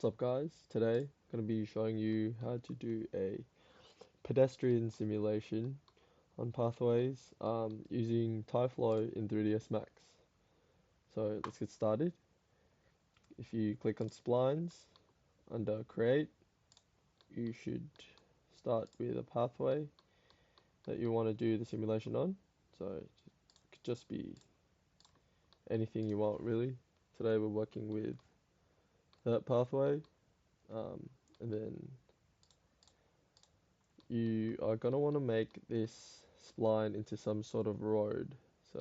What's up guys? Today I'm going to be showing you how to do a pedestrian simulation on pathways using Tyflow in 3ds Max. So let's get started. If you click on splines under create, you should start with a pathway that you want to do the simulation on. So it could just be anything you want really. Today we're working with that pathway, and then you are going to want to make this spline into some sort of road. So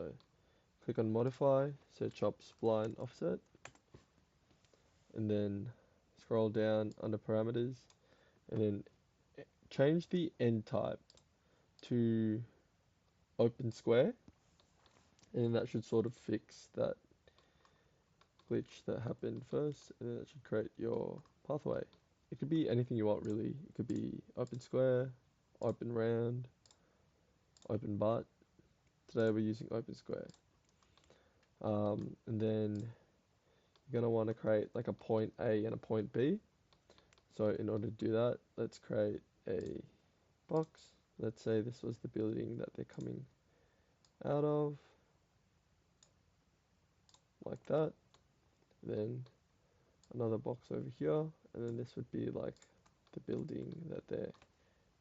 click on modify, search up spline offset, and then scroll down under parameters, and then change the end type to open square, and that should sort of fix that glitch that happened first, and then that should create your pathway. It could be anything you want really. It could be open square, open round, open butt. Today we're using open square. And then you're going to want to create like a point A and a point B. So in order to do that, let's create a box. Let's say this was the building that they're coming out of, like that. Then another box over here, and then this would be like the building that they're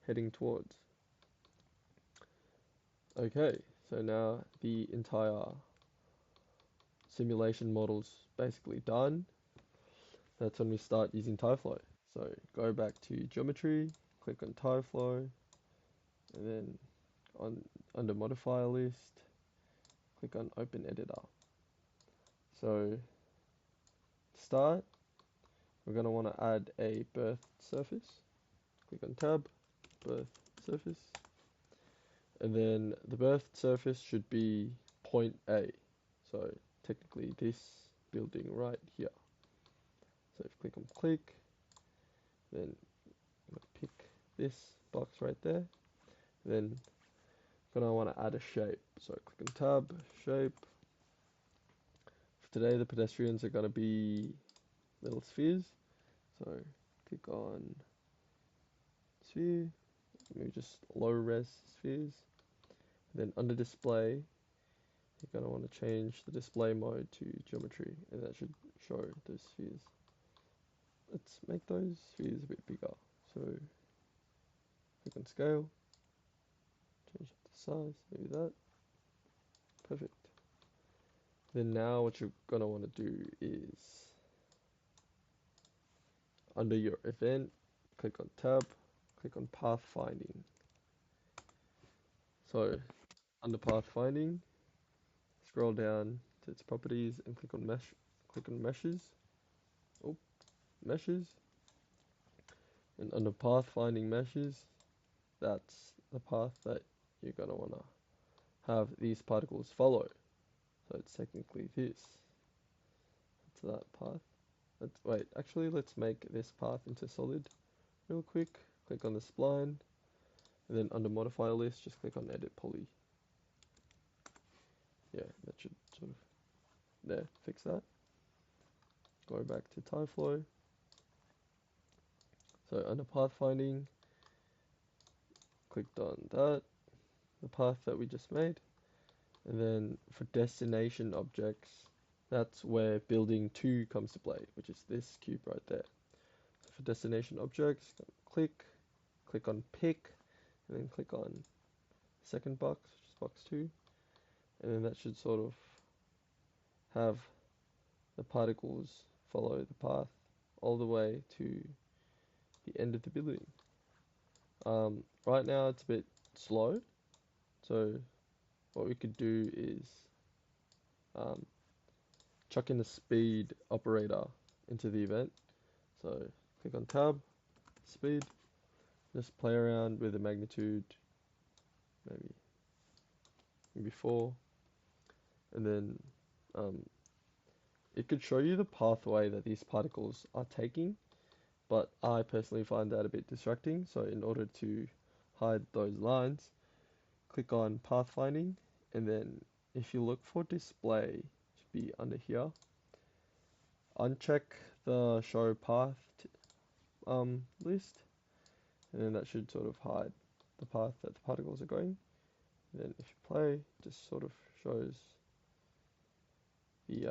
heading towards. Okay, so now the entire simulation model's basically done. That's when we start using Tyflow. So go back to geometry, click on Tyflow, and then under modifier list, click on open editor. So to start, we're going to want to add a birth surface. Click on tab, birth surface, and then the birth surface should be point A. So technically this building right here. So if you click on click, then I'm going to pick this box right there. Then gonna want to add a shape. So click on tab, shape. For today, the pedestrians are gonna be little spheres. So click on sphere, maybe just low res spheres. Then under display, you're gonna want to change the display mode to geometry, and that should show those spheres. Let's make those spheres a bit bigger. So click on scale, change the size, maybe that. Perfect. Then now what you're gonna want to do is under your event, click on tab, click on pathfinding. So under pathfinding, scroll down to its properties and click on mesh, click on meshes. Oh, meshes. And under pathfinding meshes, that's the path that you're gonna wanna have these particles follow. So it's technically this. It's that path. Wait, actually let's make this path into solid real quick. Click on the spline, and then under modifier list, just click on edit poly. Yeah, that should sort of, there, fix that. Go back to Tyflow. So under pathfinding, clicked on that, the path that we just made. And then for destination objects, that's where building 2 comes to play, which is this cube right there. So for destination objects, click on pick, and then click on second box, which is box 2. And then that should sort of have the particles follow the path all the way to the end of the building. Right now it's a bit slow, so what we could do is chuck in a speed operator into the event. So click on tab, speed, just play around with the magnitude, maybe 4, and then it could show you the pathway that these particles are taking, but I personally find that a bit distracting. So in order to hide those lines, click on pathfinding, and then if you look for display, it should be under here, uncheck the show path list, and then that should sort of hide the path that the particles are going. And then if you play, just sort of shows the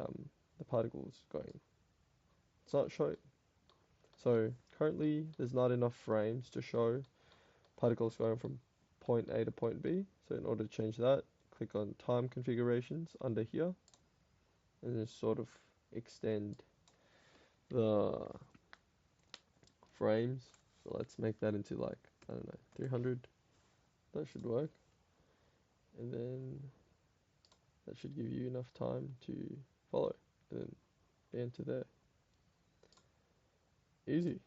particles going. It's not showing. So currently there's not enough frames to show particles going from point A to point B. So in order to change that, click on time configurations under here, and then sort of extend the frames. So let's make that into like, I don't know, 300. That should work. And then that should give you enough time to follow. And then enter there. Easy.